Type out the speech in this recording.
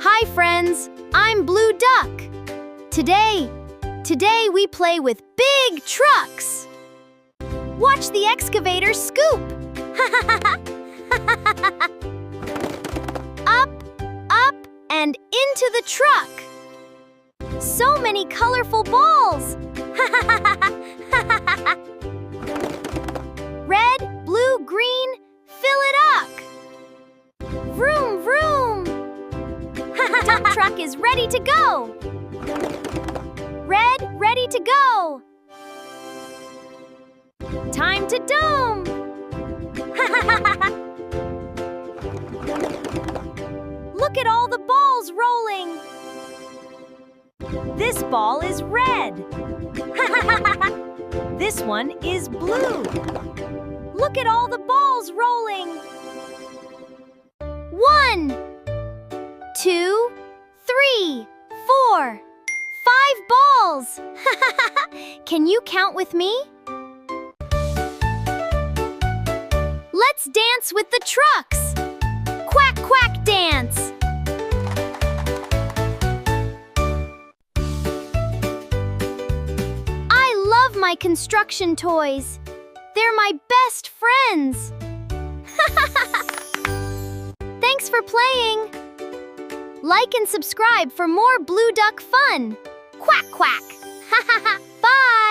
Hi friends, I'm Blue Duck. Today we play with big trucks. Watch the excavator scoop. Up, and into the truck. So many colorful balls. Red, blue, green, fill it up. Vroom, vroom. Dump truck is ready to go. Red, ready to go. Time to dome. Look at all the balls rolling. This ball is red. This one is blue. Look at all the balls rolling. 1, 2, 3, 4, 5 balls. Can you count with me? Let's dance with the trucks. Quack, quack, dance. I love my construction toys. They're my best friends. Thanks for playing. Like and subscribe for more Blue Duck fun. Quack, quack. Bye.